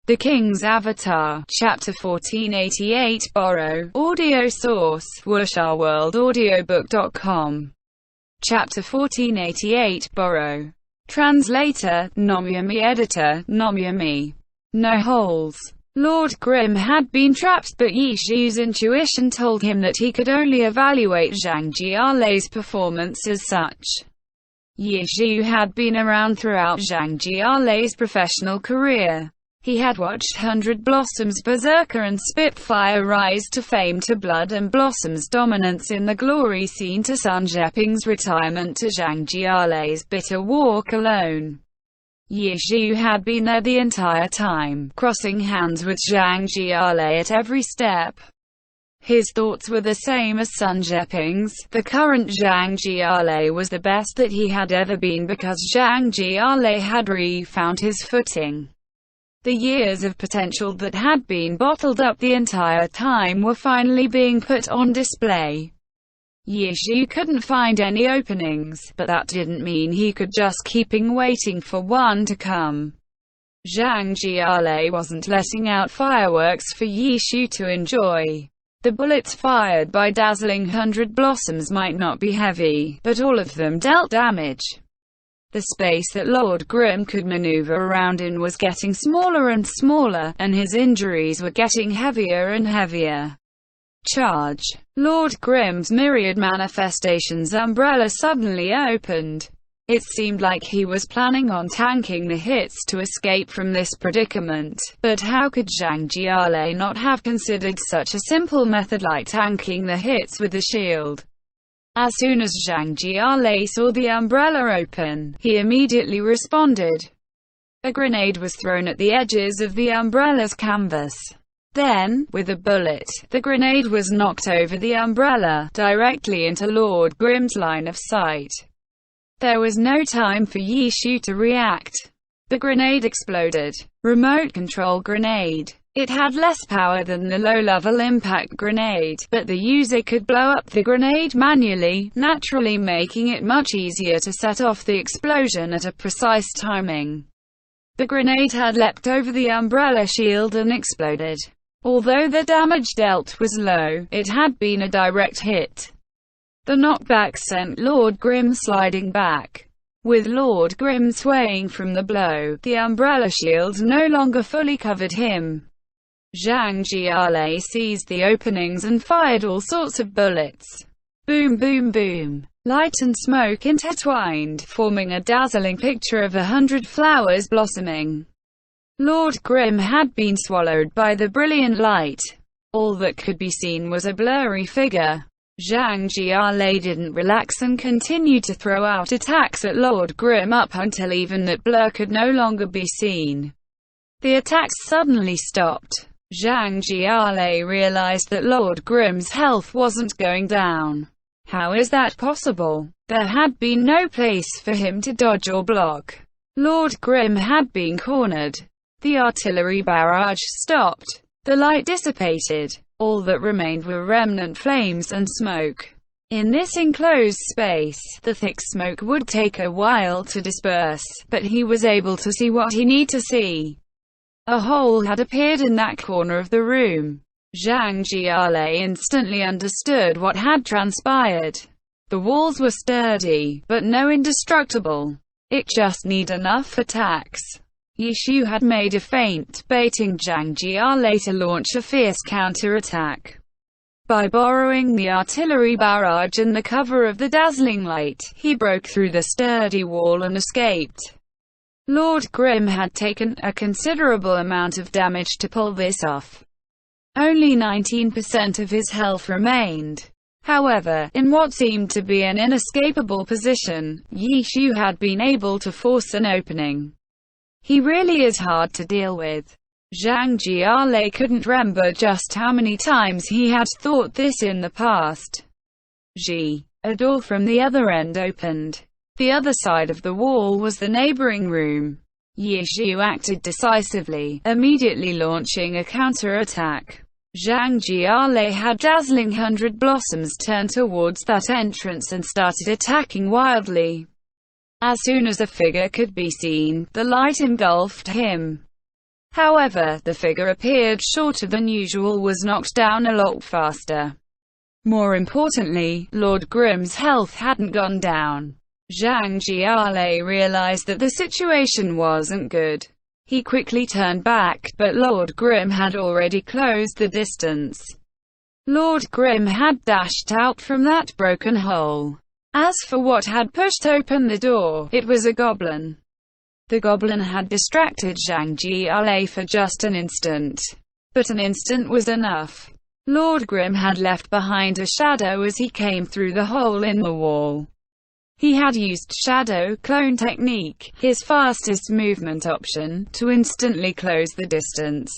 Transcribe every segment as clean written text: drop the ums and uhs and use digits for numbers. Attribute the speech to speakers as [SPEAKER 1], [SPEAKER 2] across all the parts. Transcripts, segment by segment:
[SPEAKER 1] The King's Avatar, Chapter 1488. Borrow. Audio source, wuxia-world-audiobook.com. Chapter 1488. Borrow. Translator, Nomyami. Editor, Nomyami. No holes. Lord Grimm had been trapped, but Yishu's intuition told him that he could only evaluate Zhang Jialei's performance as such. Yishu had been around throughout Zhang Jialei's professional career. He had watched Hundred Blossoms Berserker and Spitfire rise to fame to Blood and Blossom's dominance in the glory scene to Sun Zheping's retirement to Zhang Jialei's bitter walk alone. Yishu had been there the entire time, crossing hands with Zhang Jialei at every step. His thoughts were the same as Sun Zheping's. The current Zhang Jialei was the best that he had ever been because Zhang Jialei had re-found his footing. The years of potential that had been bottled up the entire time were finally being put on display. Yishu couldn't find any openings, but that didn't mean he could just keep waiting for one to come. Zhang Jialei wasn't letting out fireworks for Yishu to enjoy. The bullets fired by dazzling Hundred Blossoms might not be heavy, but all of them dealt damage. The space that Lord Grimm could maneuver around in was getting smaller and smaller, and his injuries were getting heavier and heavier. Charge. Lord Grimm's myriad manifestations umbrella suddenly opened. It seemed like he was planning on tanking the hits to escape from this predicament, but how could Zhang Jialei not have considered such a simple method like tanking the hits with a shield? As soon as Zhang Jialei saw the umbrella open, he immediately responded. A grenade was thrown at the edges of the umbrella's canvas. Then, with a bullet, the grenade was knocked over the umbrella, directly into Lord Grimm's line of sight. There was no time for Yishu to react. The grenade exploded. Remote control grenade. It had less power than the low-level impact grenade, but the user could blow up the grenade manually, naturally making it much easier to set off the explosion at a precise timing. The grenade had leapt over the umbrella shield and exploded. Although the damage dealt was low, it had been a direct hit. The knockback sent Lord Grimm sliding back. With Lord Grimm swaying from the blow, the umbrella shield no longer fully covered him. Zhang Jialei seized the openings and fired all sorts of bullets. Boom, boom, boom. Light and smoke intertwined, forming a dazzling picture of 100 flowers blossoming. Lord Grimm had been swallowed by the brilliant light. All that could be seen was a blurry figure. Zhang Jialei didn't relax and continued to throw out attacks at Lord Grimm up until even that blur could no longer be seen. The attacks suddenly stopped. Zhang Jialei realized that Lord Grimm's health wasn't going down. How is that possible? There had been no place for him to dodge or block. Lord Grimm had been cornered. The artillery barrage stopped. The light dissipated. All that remained were remnant flames and smoke. In this enclosed space, the thick smoke would take a while to disperse, but he was able to see what he needed to see. A hole had appeared in that corner of the room. Zhang Jialei instantly understood what had transpired. The walls were sturdy, but no indestructible. It just needed enough attacks. Yishu had made a feint, baiting Zhang Jialei to launch a fierce counterattack. By borrowing the artillery barrage and the cover of the dazzling light, he broke through the sturdy wall and escaped. Lord Grimm had taken a considerable amount of damage to pull this off. Only 19% of his health remained. However, in what seemed to be an inescapable position, Yishu had been able to force an opening. He really is hard to deal with. Zhang Jialei couldn't remember just how many times he had thought this in the past. A door from the other end opened. The other side of the wall was the neighboring room. Yishu acted decisively, immediately launching a counterattack. Zhang Jialei had dazzling Hundred Blossoms turn towards that entrance and started attacking wildly. As soon as a figure could be seen, the light engulfed him. However, the figure appeared shorter than usual, was knocked down a lot faster. More importantly, Lord Grimm's health hadn't gone down. Zhang Jiale realized that the situation wasn't good. He quickly turned back, but Lord Grimm had already closed the distance. Lord Grimm had dashed out from that broken hole. As for what had pushed open the door, it was a goblin. The goblin had distracted Zhang Jiale for just an instant. But an instant was enough. Lord Grimm had left behind a shadow as he came through the hole in the wall. He had used Shadow Clone technique, his fastest movement option, to instantly close the distance.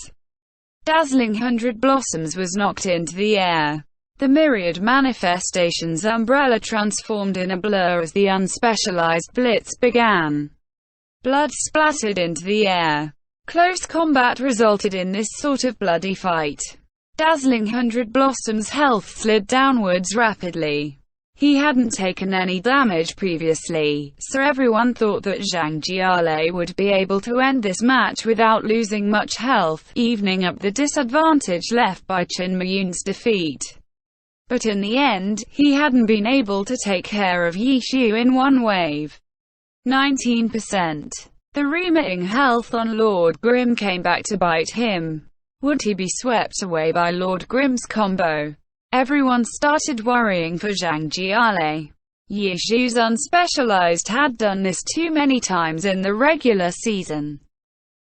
[SPEAKER 1] Dazzling 100 Blossoms was knocked into the air. The myriad manifestations umbrella transformed in a blur as the unspecialized blitz began. Blood splattered into the air. Close combat resulted in this sort of bloody fight. Dazzling 100 Blossoms' health slid downwards rapidly. He hadn't taken any damage previously, so everyone thought that Zhang Jiale would be able to end this match without losing much health, evening up the disadvantage left by Qin Miyun's defeat. But in the end, he hadn't been able to take care of Yi Xiu in one wave. 19%. The remaining health on Lord Grimm came back to bite him. Would he be swept away by Lord Grimm's combo? Everyone started worrying for Zhang Jiale. Yi Xiu's unspecialized had done this too many times in the regular season.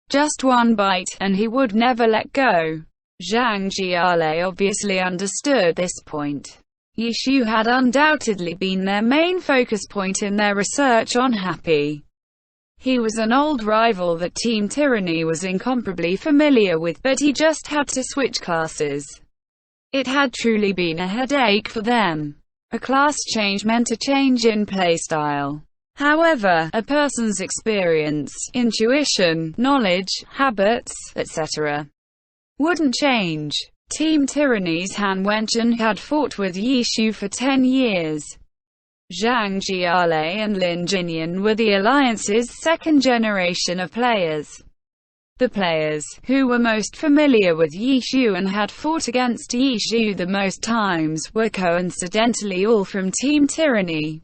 [SPEAKER 1] Just one bite, and he would never let go. Zhang Jiale obviously understood this point. Yi Xiu had undoubtedly been their main focus point in their research on Happy. He was an old rival that Team Tyranny was incomparably familiar with, but he just had to switch classes. It had truly been a headache for them. A class change meant a change in playstyle. However, a person's experience, intuition, knowledge, habits, etc. wouldn't change. Team Tyranny's Han Wenchen had fought with Yi Xiu for 10 years. Zhang Jiale and Lin Jinyan were the Alliance's second generation of players. The players who were most familiar with Yi Xiu and had fought against Yi Xiu the most times were coincidentally all from Team Tyranny.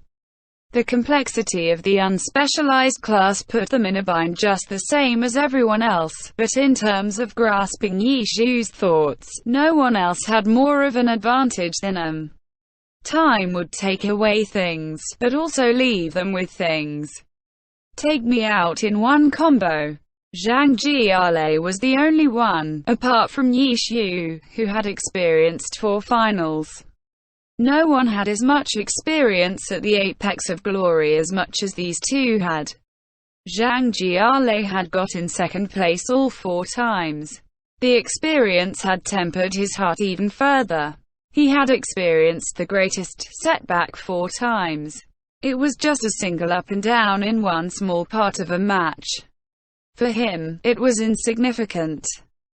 [SPEAKER 1] The complexity of the unspecialized class put them in a bind just the same as everyone else, but in terms of grasping Yi Xiu's thoughts, no one else had more of an advantage than them. Time would take away things, but also leave them with things. Take me out in one combo. Zhang Jiale was the only one, apart from Yi Xiu, who had experienced 4 finals. No one had as much experience at the apex of glory as much as these two had. Zhang Jiale had got in second place all 4 times. The experience had tempered his heart even further. He had experienced the greatest setback 4 times. It was just a single up and down in one small part of a match. For him, it was insignificant.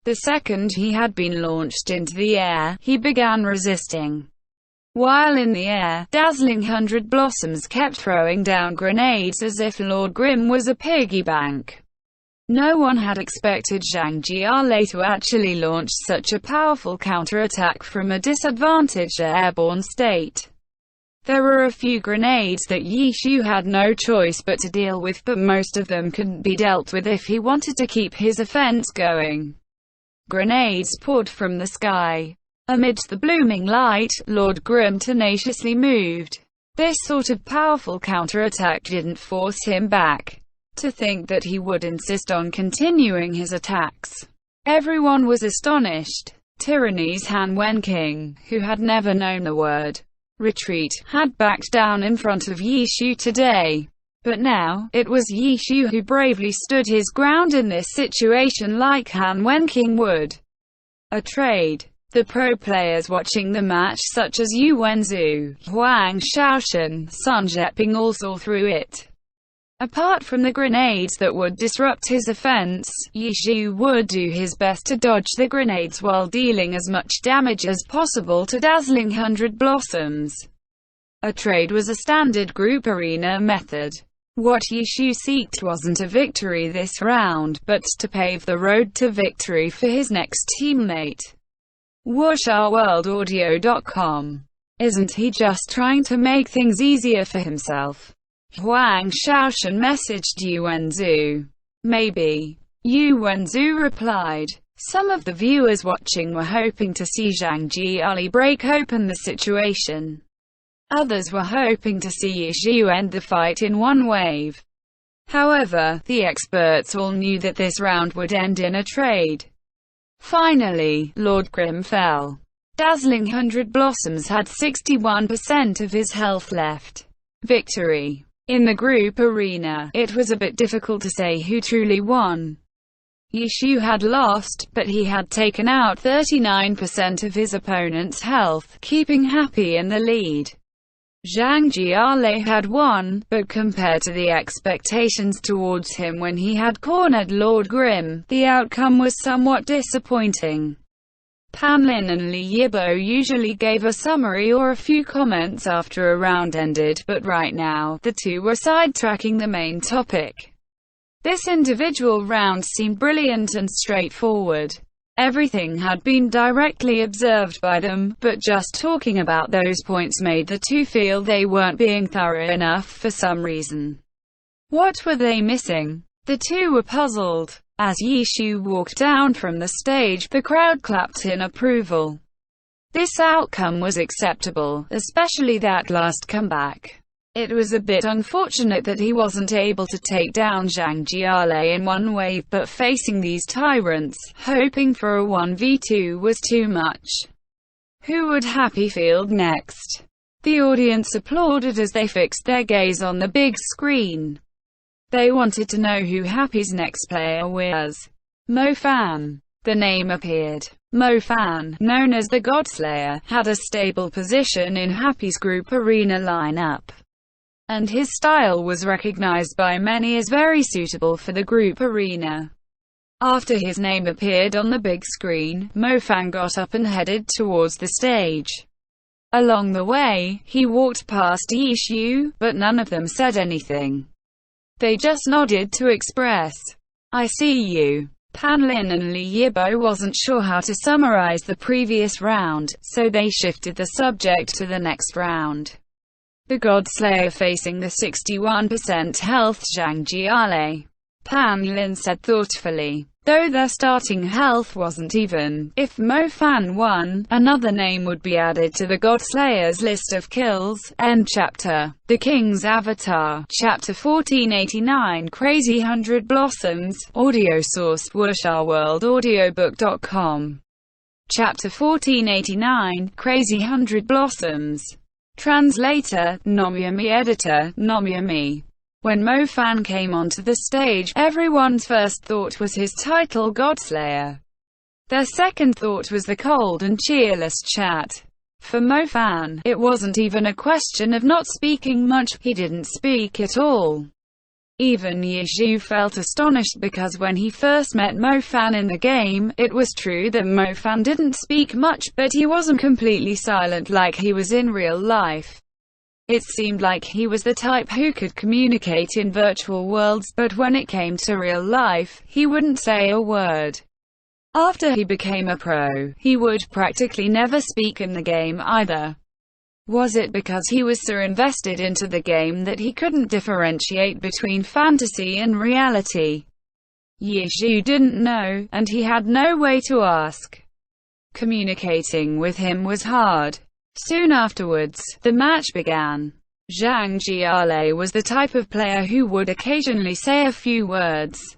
[SPEAKER 1] The second he had been launched into the air, he began resisting. While in the air, Dazzling 100 Blossoms kept throwing down grenades as if Lord Grimm was a piggy bank. No one had expected Zhang Jiale to actually launch such a powerful counterattack from a disadvantaged airborne state. There were a few grenades that Yi Xiu had no choice but to deal with, but most of them couldn't be dealt with if he wanted to keep his offense going. Grenades poured from the sky. Amidst the blooming light, Lord Grimm tenaciously moved. This sort of powerful counterattack didn't force him back. To think that he would insist on continuing his attacks. Everyone was astonished. Tyranny's Han Wenking, who had never known the word retreat, had backed down in front of Yi Xiu today. But now, it was Yi Xiu who bravely stood his ground in this situation like Han Wenking would. A trade. The pro players watching the match such as Yu Wenzu, Huang Shaoshan, Sun Zheping all saw through it. Apart from the grenades that would disrupt his offense, Yi Xiu would do his best to dodge the grenades while dealing as much damage as possible to Dazzling 100 Blossoms. A trade was a standard group arena method. What Yishu sought wasn't a victory this round, but to pave the road to victory for his next teammate. WushAWorldAudio.com. Isn't he just trying to make things easier for himself? Huang Shaoshan messaged Yuanzu. Maybe. Yuanzu replied. Some of the viewers watching were hoping to see Zhang Jiali break open the situation. Others were hoping to see Yishu end the fight in one wave. However, the experts all knew that this round would end in a trade. Finally, Lord Grimm fell. Dazzling 100 Blossoms had 61% of his health left. Victory. In the group arena, it was a bit difficult to say who truly won. Yishu had lost, but he had taken out 39% of his opponent's health, keeping Happy in the lead. Zhang Jiale had won, but compared to the expectations towards him when he had cornered Lord Grimm, the outcome was somewhat disappointing. Panlin and Li Yibo usually gave a summary or a few comments after a round ended, but right now, the two were sidetracking the main topic. This individual round seemed brilliant and straightforward. Everything had been directly observed by them, but just talking about those points made the two feel they weren't being thorough enough for some reason. What were they missing? The two were puzzled. As Yishu walked down from the stage, the crowd clapped in approval. This outcome was acceptable, especially that last comeback. It was a bit unfortunate that he wasn't able to take down Zhang Jiale in one wave, but facing these tyrants, hoping for a 1v2 was too much. Who would Happy field next? The audience applauded as they fixed their gaze on the big screen. They wanted to know who Happy's next player was. Mo Fan. The name appeared. Mo Fan, known as the Godslayer, had a stable position in Happy's group arena lineup, and his style was recognized by many as very suitable for the group arena. After his name appeared on the big screen, Mo Fan got up and headed towards the stage. Along the way, he walked past Yishu, but none of them said anything. They just nodded to express, "I see you." Panlin and Li Yibo wasn't sure how to summarize the previous round, so they shifted the subject to the next round. The Godslayer facing the 61% health Zhang Jiale. Panlin said thoughtfully, though their starting health wasn't even, if Mo Fan won, another name would be added to the Godslayer's list of kills. End chapter. The King's Avatar. Chapter 1489. Crazy 100 Blossoms. Audio source WushAWorldAudiobook.com. Chapter 1489. Crazy 100 Blossoms. Translator, Nomyami. Editor, Nomyami. When Mo Fan came onto the stage, everyone's first thought was his title, Godslayer. Their second thought was the cold and cheerless chat. For Mo Fan, it wasn't even a question of not speaking much, he didn't speak at all. Even Yishu felt astonished because when he first met Mo Fan in the game, it was true that Mo Fan didn't speak much, but he wasn't completely silent like he was in real life. It seemed like he was the type who could communicate in virtual worlds, but when it came to real life, he wouldn't say a word. After he became a pro, he would practically never speak in the game either. Was it because he was so invested into the game that he couldn't differentiate between fantasy and reality? Yishu didn't know, and he had no way to ask. Communicating with him was hard. Soon afterwards, the match began. Zhang Jiale was the type of player who would occasionally say a few words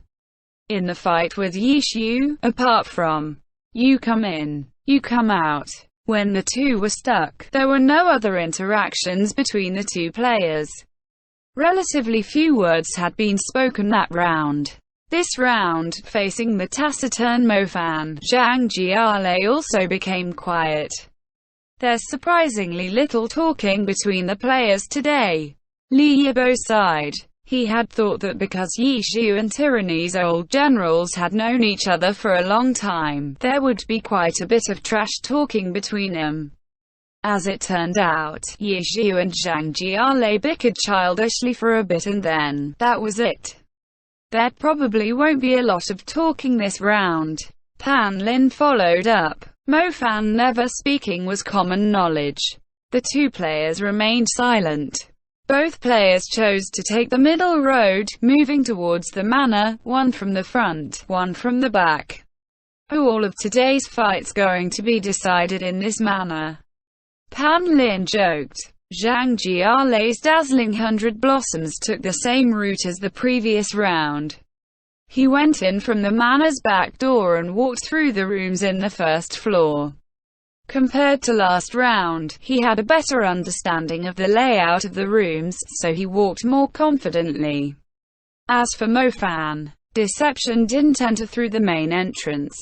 [SPEAKER 1] in the fight with Yishu, apart from, "You come in, you come out." When the two were stuck, there were no other interactions between the two players. Relatively few words had been spoken that round. This round, facing the taciturn Mo Fan, Zhang Jiale also became quiet. There's surprisingly little talking between the players today. Li Yibo sighed. He had thought that because Yishu and Tyranny's old generals had known each other for a long time, there would be quite a bit of trash talking between them. As it turned out, Ye Xiu and Zhang Jialei bickered childishly for a bit and then, that was it. There probably won't be a lot of talking this round. Pan Lin followed up. Mo Fan never speaking was common knowledge. The two players remained silent. Both players chose to take the middle road, moving towards the manor, one from the front, one from the back. All of today's fights going to be decided in this manner. Pan Lin joked. Zhang Jialei's dazzling 100 blossoms took the same route as the previous round. He went in from the manor's back door and walked through the rooms in the first floor. Compared to last round, he had a better understanding of the layout of the rooms, so he walked more confidently. As for Mo Fan, Deception didn't enter through the main entrance.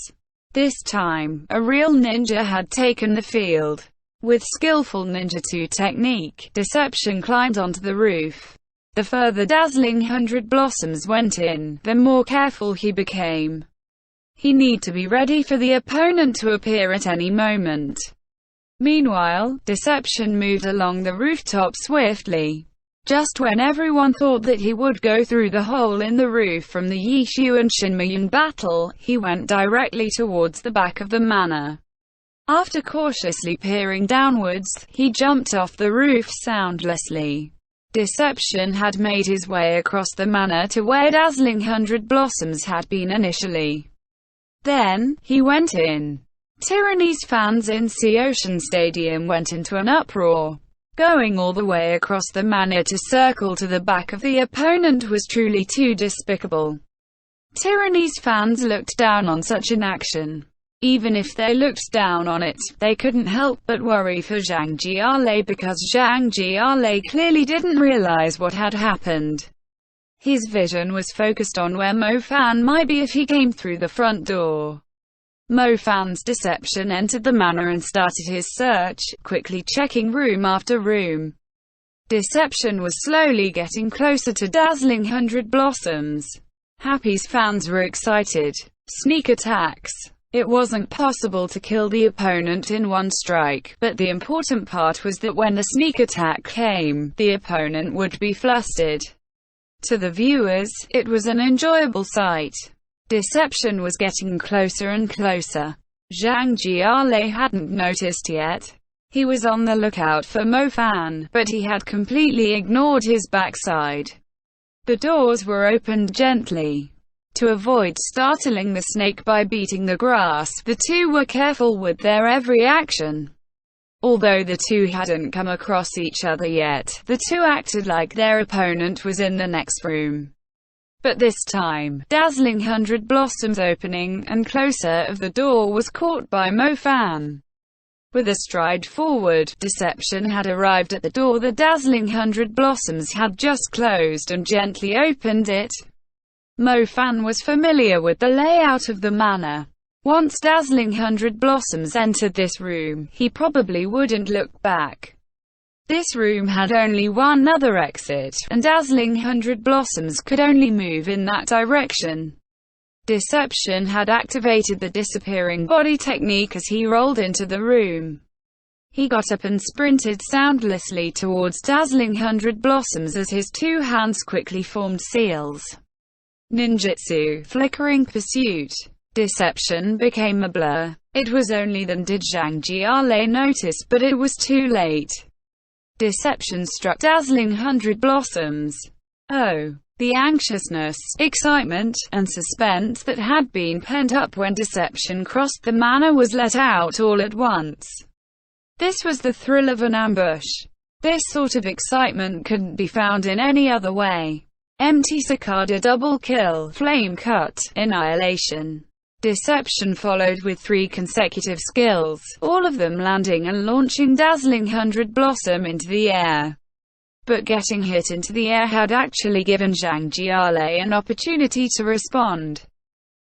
[SPEAKER 1] This time, a real ninja had taken the field. With skillful ninjutsu technique, Deception climbed onto the roof. The further dazzling 100 blossoms went in, the more careful he became. He needed to be ready for the opponent to appear at any moment. Meanwhile, Deception moved along the rooftop swiftly. Just when everyone thought that he would go through the hole in the roof from the Ye Xiu and Shinmeian battle, he went directly towards the back of the manor. After cautiously peering downwards, he jumped off the roof soundlessly. Deception had made his way across the manor to where dazzling 100 blossoms had been initially. Then, he went in. Tyranny's fans in Ocean Stadium went into an uproar. Going all the way across the manor to circle to the back of the opponent was truly too despicable. Tyranny's fans looked down on such an action. Even if they looked down on it, they couldn't help but worry for Zhang Jialei because Zhang Jialei clearly didn't realize what had happened. His vision was focused on where Mo Fan might be if he came through the front door. Mo Fan's Deception entered the manor and started his search, quickly checking room after room. Deception was slowly getting closer to dazzling 100 blossoms. Happy's fans were excited. Sneak attacks. It wasn't possible to kill the opponent in one strike, but the important part was that when a sneak attack came, the opponent would be flustered. To the viewers, it was an enjoyable sight. Deception was getting closer and closer. Zhang Jialei hadn't noticed yet. He was on the lookout for Mo Fan, but he had completely ignored his backside. The doors were opened gently. To avoid startling the snake by beating the grass, the two were careful with their every action. Although the two hadn't come across each other yet, the two acted like their opponent was in the next room. But this time, dazzling 100 blossoms opening and closer of the door was caught by Mo Fan. With a stride forward, Deception had arrived at the door the dazzling 100 blossoms had just closed and gently opened it. Mo Fan was familiar with the layout of the manor. Once dazzling 100 blossoms entered this room, he probably wouldn't look back. This room had only one other exit, and dazzling 100 blossoms could only move in that direction. Deception had activated the disappearing body technique as he rolled into the room. He got up and sprinted soundlessly towards dazzling 100 blossoms as his two hands quickly formed seals. Ninjutsu, flickering pursuit. Deception became a blur. It was only then did Zhang Jialei notice, but it was too late. Deception struck dazzling 100 blossoms. Oh! The anxiousness, excitement, and suspense that had been pent up when Deception crossed the manor was let out all at once. This was the thrill of an ambush. This sort of excitement couldn't be found in any other way. Empty cicada double kill, flame cut, annihilation. Deception followed with 3 consecutive skills, all of them landing and launching dazzling 100 blossom into the air. But getting hit into the air had actually given Zhang Jialei an opportunity to respond.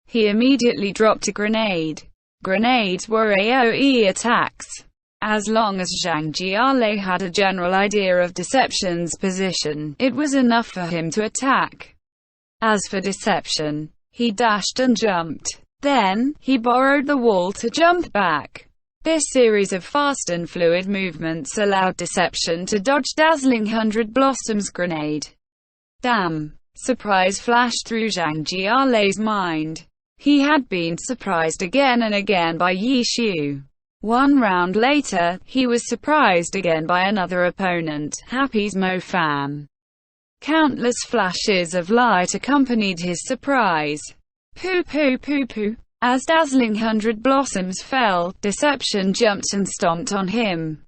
[SPEAKER 1] He immediately dropped a grenade. Grenades were AoE attacks. As long as Zhang Jialei had a general idea of Deception's position, it was enough for him to attack. As for Deception, he dashed and jumped. Then, he borrowed the wall to jump back. This series of fast and fluid movements allowed Deception to dodge Dazzling 100 Blossoms' grenade. Damn! Surprise flashed through Zhang Jialei's mind. He had been surprised again and again by Yi Xiu. One round later, he was surprised again by another opponent, Happy's Mo Fan. Countless flashes of light accompanied his surprise. Poo poo poo poo. As Dazzling 100 Blossoms fell, Deception jumped and stomped on him.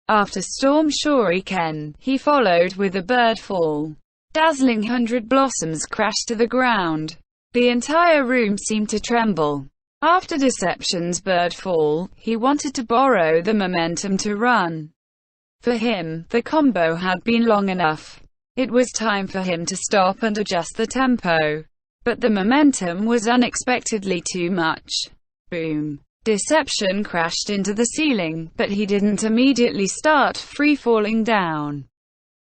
[SPEAKER 1] After Storm Shuriken, he followed with a bird fall. Dazzling 100 Blossoms crashed to the ground. The entire room seemed to tremble. After Deception's bird fall, he wanted to borrow the momentum to run. For him, the combo had been long enough. It was time for him to stop and adjust the tempo. But the momentum was unexpectedly too much. Boom! Deception crashed into the ceiling, but he didn't immediately start free-falling down.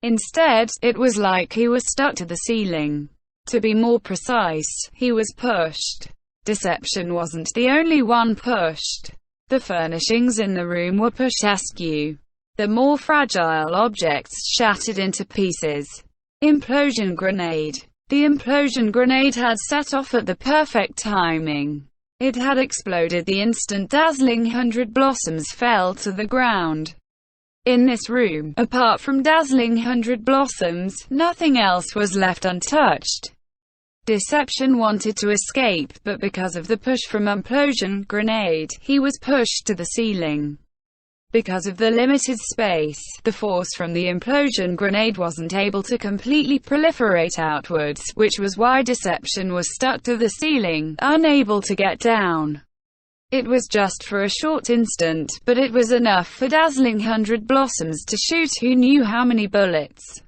[SPEAKER 1] Instead, it was like he was stuck to the ceiling. To be more precise, he was pushed. Deception wasn't the only one pushed. The furnishings in the room were pushed askew. The more fragile objects shattered into pieces. Implosion grenade. The implosion grenade had set off at the perfect timing. It had exploded the instant Dazzling 100 Blossoms fell to the ground. In this room, apart from Dazzling 100 Blossoms, nothing else was left untouched. Deception wanted to escape, but because of the push from implosion grenade, he was pushed to the ceiling. Because of the limited space, the force from the implosion grenade wasn't able to completely proliferate outwards, which was why Deception was stuck to the ceiling, unable to get down. It was just for a short instant, but it was enough for Dazzling 100 Blossoms to shoot who knew how many bullets.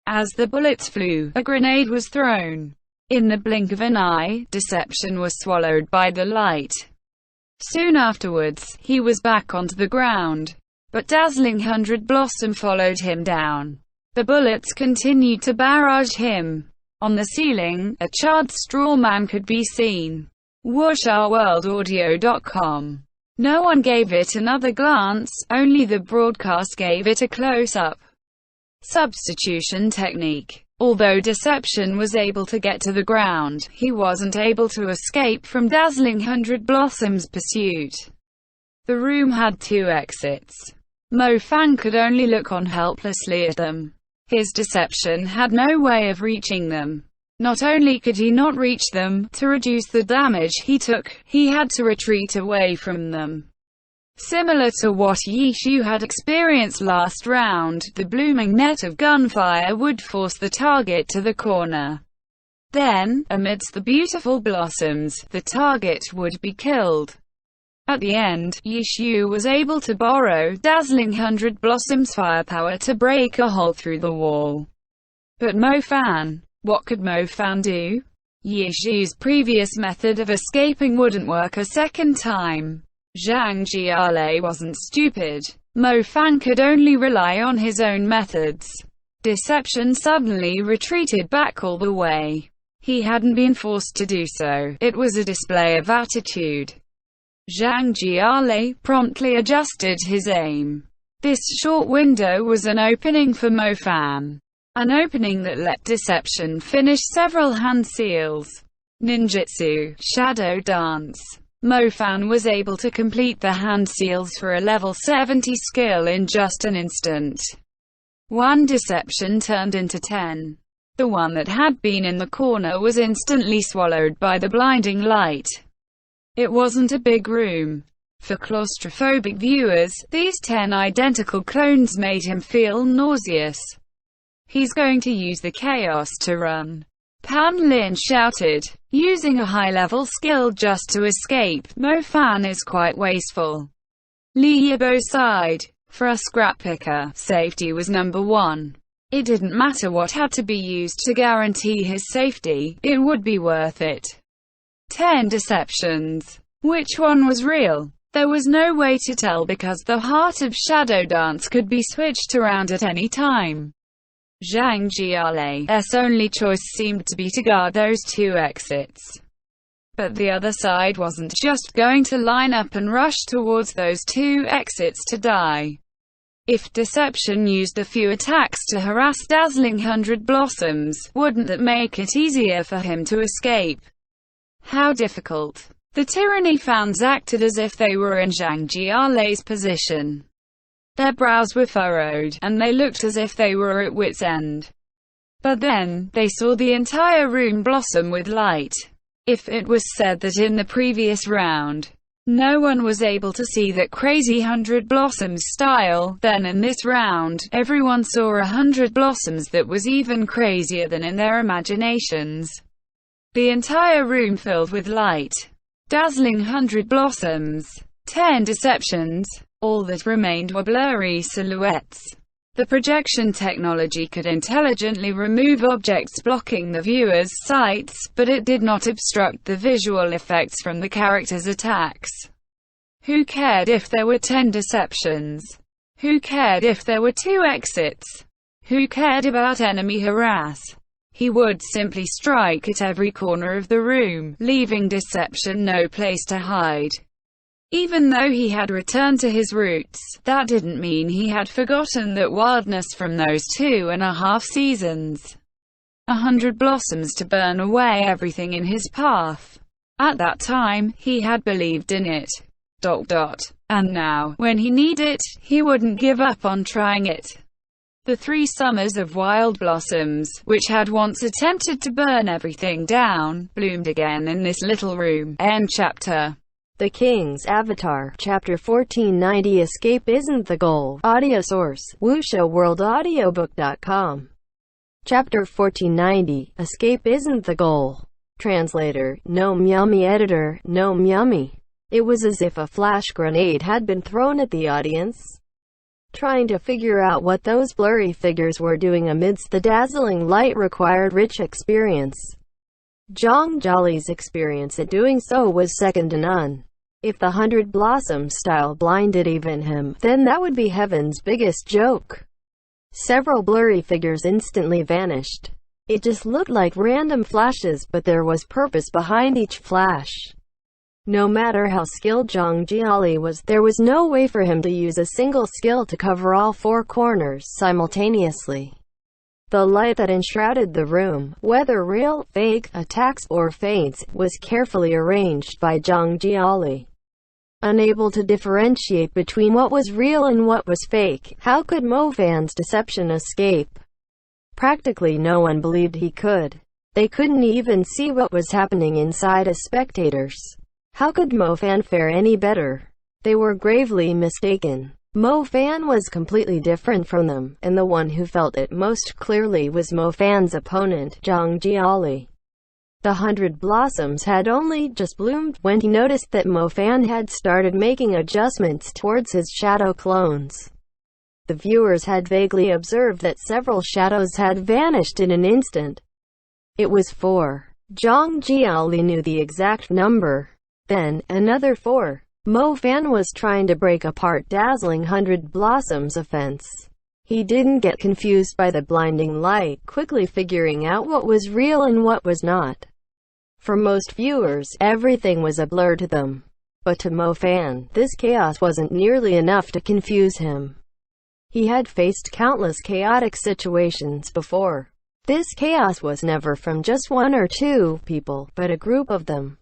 [SPEAKER 1] As the bullets flew, a grenade was thrown. In the blink of an eye, Deception was swallowed by the light. Soon afterwards, he was back onto the ground. But Dazzling 100 Blossom followed him down. The bullets continued to barrage him. On the ceiling, a charred straw man could be seen. WuxRWorldAudio.com. No one gave it another glance, only the broadcast gave it a close-up. Substitution technique. Although Deception was able to get to the ground, he wasn't able to escape from Dazzling 100 Blossoms' pursuit. The room had two exits. Mo Fan could only look on helplessly at them. His Deception had no way of reaching them. Not only could he not reach them, to reduce the damage he took, he had to retreat away from them. Similar to what Yi Xiu had experienced last round, the blooming net of gunfire would force the target to the corner. Then, amidst the beautiful blossoms, the target would be killed. At the end, Yi Xiu was able to borrow Dazzling 100 Blossoms' firepower to break a hole through the wall. But Mo Fan? What could Mo Fan do? Yi Xiu's previous method of escaping wouldn't work a second time. Zhang Jialei wasn't stupid. Mo Fan could only rely on his own methods. Deception suddenly retreated back all the way. He hadn't been forced to do so, it was a display of attitude. Zhang Jialei promptly adjusted his aim. This short window was an opening for Mo Fan. An opening that let Deception finish several hand seals. Ninjutsu, Shadow Dance. Mo Fan was able to complete the hand seals for a level 70 skill in just an instant. One Deception turned into 10. The one that had been in the corner was instantly swallowed by the blinding light. It wasn't a big room. For claustrophobic viewers, these 10 identical clones made him feel nauseous. He's going to use the chaos to run. Pan Lin shouted. Using a high-level skill just to escape, Mo Fan is quite wasteful. Li Yibo sighed. For a scrap picker, safety was number one. It didn't matter what had to be used to guarantee his safety, it would be worth it. 10 deceptions. Which one was real? There was no way to tell because the heart of Shadow Dance could be switched around at any time. Zhang Jialei's only choice seemed to be to guard those two exits. But the other side wasn't just going to line up and rush towards those two exits to die. If Deception used a few attacks to harass Dazzling 100 Blossoms, wouldn't that make it easier for him to escape? How difficult. The Tyranny fans acted as if they were in Zhang Jialei's position. Their brows were furrowed, and they looked as if they were at wit's end. But then, they saw the entire room blossom with light. If it was said that in the previous round, no one was able to see that crazy 100 Blossoms style, then in this round, everyone saw 100 Blossoms that was even crazier than in their imaginations. The entire room filled with light. Dazzling 100 Blossoms. 10 Deceptions. All that remained were blurry silhouettes. The projection technology could intelligently remove objects blocking the viewer's sights, but it did not obstruct the visual effects from the characters' attacks. Who cared if there were 10 deceptions? Who cared if there were 2 exits? Who cared about enemy harass? He would simply strike at every corner of the room, leaving Deception no place to hide. Even though he had returned to his roots, that didn't mean he had forgotten that wildness from those 2.5 seasons. 100 Blossoms to burn away everything in his path. At that time, he had believed in it. And now, when he needed it, he wouldn't give up on trying it. The 3 summers of wild blossoms, which had once attempted to burn everything down, bloomed again in this little room. End chapter.
[SPEAKER 2] The King's Avatar, Chapter 1490. Escape Isn't the Goal. Audio source, wuxia-world-audiobook.com. Chapter 1490. Escape Isn't the Goal. Translator, Gnome Yummy. Editor, Gnome Yummy. It was as if a flash grenade had been thrown at the audience. Trying to figure out what those blurry figures were doing amidst the dazzling light required rich experience. Zhang Jialei's experience at doing so was second to none. If the 100 Blossom style blinded even him, then that would be heaven's biggest joke. Several blurry figures instantly vanished. It just looked like random flashes, but there was purpose behind each flash. No matter how skilled Zhang Jialei was, there was no way for him to use a single skill to cover all 4 corners simultaneously. The light that enshrouded the room, whether real, fake, attacks, or feints, was carefully arranged by Zhang Jialei. Unable to differentiate between what was real and what was fake, how could Mo Fan's deception escape? Practically no one believed he could. They couldn't even see what was happening inside as spectators. How could Mo Fan fare any better? They were gravely mistaken. Mo Fan was completely different from them, and the one who felt it most clearly was Mo Fan's opponent, Zhang Jialei. The 100 Blossoms had only just bloomed when he noticed that Mo Fan had started making adjustments towards his shadow clones. The viewers had vaguely observed that several shadows had vanished in an instant. It was 4. Zhang Jialei knew the exact number. Then, another 4. Mo Fan was trying to break apart Dazzling 100 Blossoms' offense. He didn't get confused by the blinding light, quickly figuring out what was real and what was not. For most viewers, everything was a blur to them. But to Mo Fan, this chaos wasn't nearly enough to confuse him. He had faced countless chaotic situations before. This chaos was never from just 1 or 2 people, but a group of them.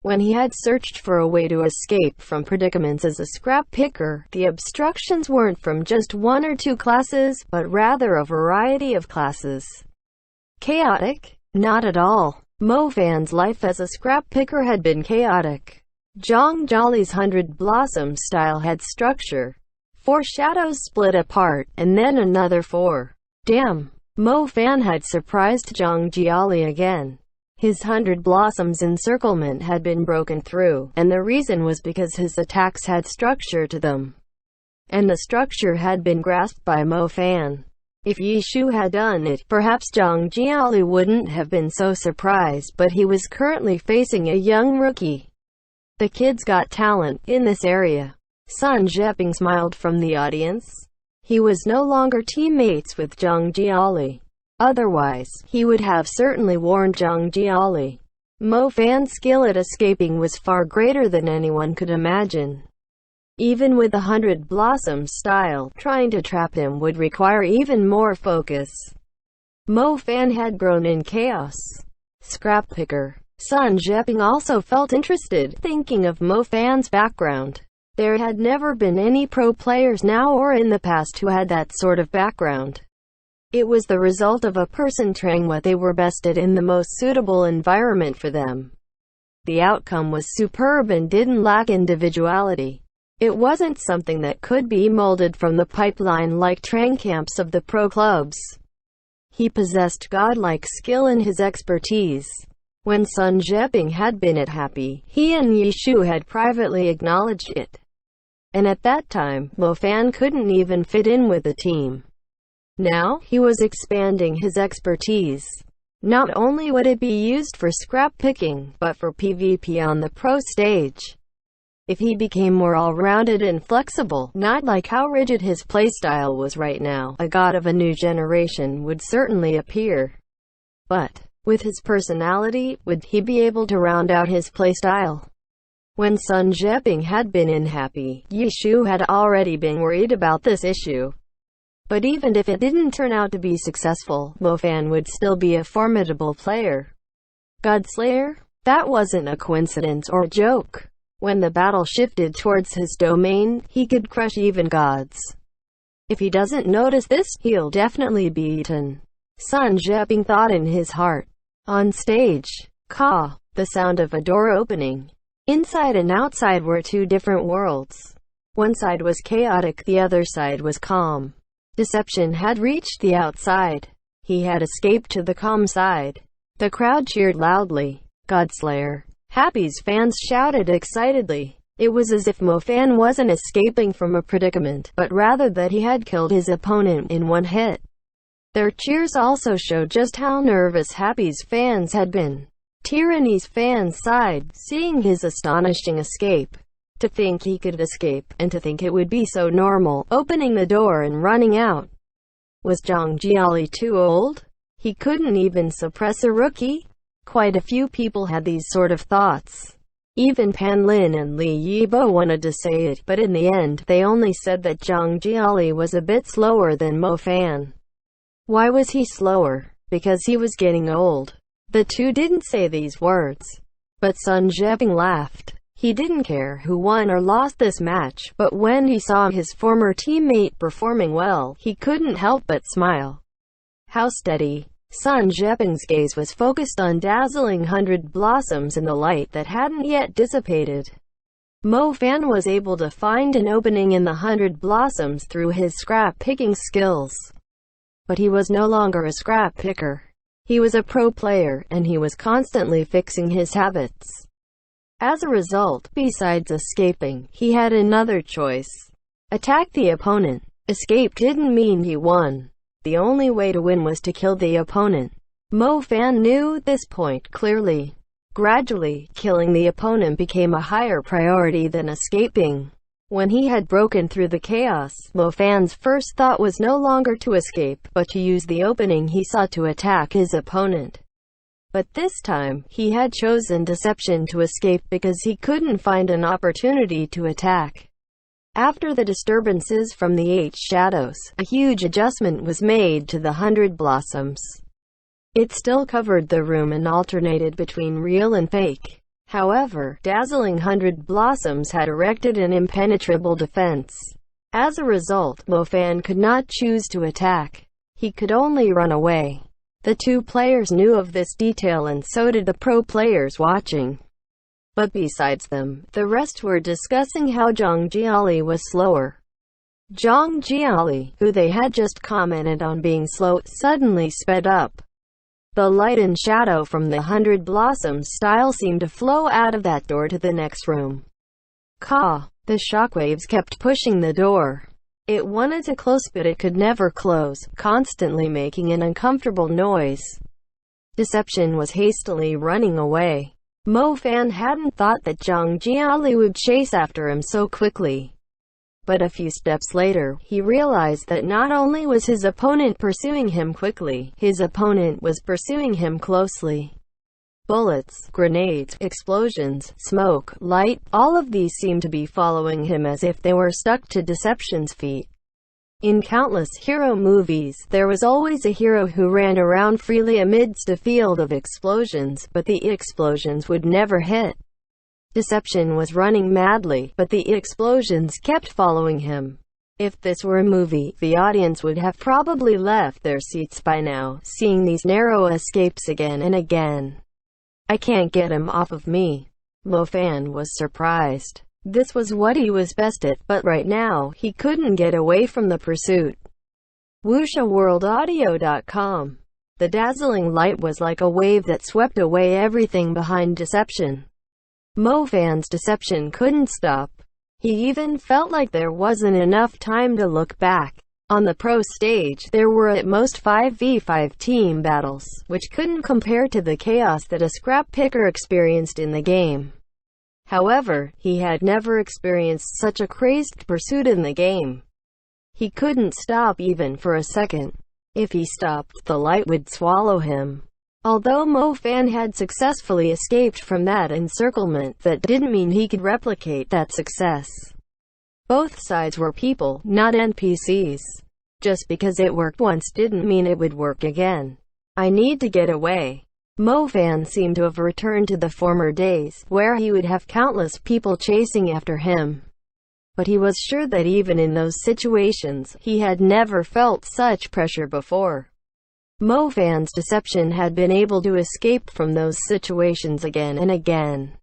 [SPEAKER 2] When he had searched for a way to escape from predicaments as a scrap picker, the obstructions weren't from just 1 or 2 classes, but rather a variety of classes. Chaotic? Not at all. Mo Fan's life as a scrap picker had been chaotic. Zhang Jialei's 100 Blossom style had structure. 4 shadows split apart, and then another 4. Damn! Mo Fan had surprised Zhang Jialei again. His 100 Blossoms encirclement had been broken through, and the reason was because his attacks had structure to them. And the structure had been grasped by Mo Fan. If Yishu had done it, perhaps Zhang Jialei wouldn't have been so surprised, but he was currently facing a young rookie. The kid's got talent in this area. Sun Zheping smiled from the audience. He was no longer teammates with Zhang Jialei. Otherwise, he would have certainly warned Zhang Jialei. Mo Fan's skill at escaping was far greater than anyone could imagine. Even with the 100 Blossoms style, trying to trap him would require even more focus. Mo Fan had grown in chaos. Scrap picker Sun Zheping also felt interested, thinking of Mo Fan's background. There had never been any pro players now or in the past who had that sort of background. It was the result of a person trying what they were best at in the most suitable environment for them. The outcome was superb and didn't lack individuality. It wasn't something that could be molded from the pipeline like train camps of the pro clubs. He possessed godlike skill in his expertise. When Sun Zheping had been at Happy, he and Yishu had privately acknowledged it. And at that time, Mo Fan couldn't even fit in with the team. Now, he was expanding his expertise. Not only would it be used for scrap picking, but for PvP on the pro stage. If he became more all-rounded and flexible, not like how rigid his playstyle was right now, a god of a new generation would certainly appear. But, with his personality, would he be able to round out his playstyle? When Sun Zheping had been unhappy, Yishu had already been worried about this issue. But even if it didn't turn out to be successful, Mo Fan would still be a formidable player. Godslayer? That wasn't a coincidence or a joke. When the battle shifted towards his domain, he could crush even gods. If he doesn't notice this, he'll definitely be eaten. Sun Zheping thought in his heart. On stage, Ka, the sound of a door opening. Inside and outside were two different worlds. One side was chaotic, the other side was calm. Deception had reached the outside. He had escaped to the calm side. The crowd cheered loudly. Godslayer. Happy's fans shouted excitedly. It was as if Mo Fan wasn't escaping from a predicament, but rather that he had killed his opponent in one hit. Their cheers also showed just how nervous Happy's fans had been. Tyranny's fans sighed, seeing his astonishing escape. To think he could escape, and to think it would be so normal, opening the door and running out. Was Zhang Jiali too old? He couldn't even suppress a rookie? Quite a few people had these sort of thoughts. Even Pan Lin and Li Yibo wanted to say it, but in the end, they only said that Zhang Jiali was a bit slower than Mo Fan. Why was he slower? Because he was getting old. The two didn't say these words. But Sun Zheping laughed. He didn't care who won or lost this match, but when he saw his former teammate performing well, he couldn't help but smile. How steady. Sun Zheping's gaze was focused on dazzling 100 Blossoms in the light that hadn't yet dissipated. Mo Fan was able to find an opening in the 100 Blossoms through his scrap-picking skills. But he was no longer a scrap picker. He was a pro player, and he was constantly fixing his habits. As a result, besides escaping, he had another choice. Attack the opponent. Escape didn't mean he won. The only way to win was to kill the opponent. Mo Fan knew this point clearly. Gradually, killing the opponent became a higher priority than escaping. When he had broken through the chaos, Mo Fan's first thought was no longer to escape, but to use the opening he saw to attack his opponent. But this time, he had chosen deception to escape because he couldn't find an opportunity to attack. After the disturbances from the 8 shadows, a huge adjustment was made to the 100 Blossoms. It still covered the room and alternated between real and fake. However, dazzling 100 Blossoms had erected an impenetrable defense. As a result, Mo Fan could not choose to attack. He could only run away. The two players knew of this detail and so did the pro players watching. But besides them, the rest were discussing how Zhang Jiali was slower. Zhang Jiali, who they had just commented on being slow, suddenly sped up. The light and shadow from the 100 Blossoms style seemed to flow out of that door to the next room. Ka. The shockwaves kept pushing the door. It wanted to close but it could never close, constantly making an uncomfortable noise. Deception was hastily running away. Mo Fan hadn't thought that Zhang Jiali would chase after him so quickly. But a few steps later, he realized that not only was his opponent pursuing him quickly, his opponent was pursuing him closely. Bullets, grenades, explosions, smoke, light, all of these seemed to be following him as if they were stuck to Deception's feet. In countless hero movies, there was always a hero who ran around freely amidst a field of explosions, but the explosions would never hit. Deception was running madly, but the explosions kept following him. If this were a movie, the audience would have probably left their seats by now, seeing these narrow escapes again and again. "I can't get him off of me." Mofan was surprised. This was what he was best at, but right now, he couldn't get away from the pursuit. WuxaWorldAudio.com. The dazzling light was like a wave that swept away everything behind Deception. Mofan's deception couldn't stop. He even felt like there wasn't enough time to look back. On the pro stage, there were at most 5v5 team battles, which couldn't compare to the chaos that a scrap picker experienced in the game. However, he had never experienced such a crazed pursuit in the game. He couldn't stop even for a second. If he stopped, the light would swallow him. Although Mofan had successfully escaped from that encirclement, that didn't mean he could replicate that success. Both sides were people, not NPCs. Just because it worked once didn't mean it would work again. "I need to get away." Mofan seemed to have returned to the former days, where he would have countless people chasing after him. But he was sure that even in those situations, he had never felt such pressure before. Mofan's deception had been able to escape from those situations again and again.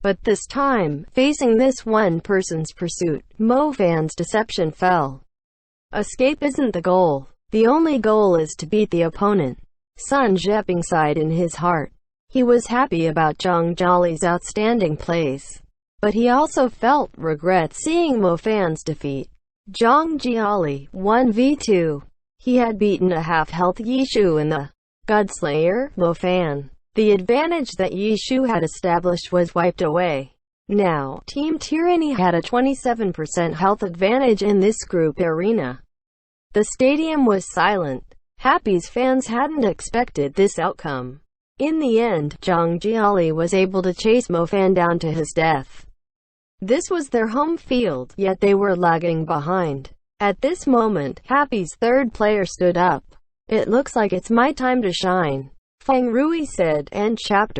[SPEAKER 2] But this time, facing this one person's pursuit, Mofan's deception fell. Escape isn't the goal. The only goal is to beat the opponent. Sun Zheping sighed in his heart. He was happy about Zhang Jiali's outstanding plays. But he also felt regret seeing Mofan's defeat. Zhang Jiali, 1v2. He had beaten a half-health Yishu in the Godslayer, Mofan. The advantage that Yishu had established was wiped away. Now, Team Tyranny had a 27% health advantage in this group arena. The stadium was silent. Happy's fans hadn't expected this outcome. In the end, Zhang Jiali was able to chase Mofan down to his death. This was their home field, yet they were lagging behind. At this moment, Happy's third player stood up. "It looks like it's my time to shine," Feng Rui said. End chapter.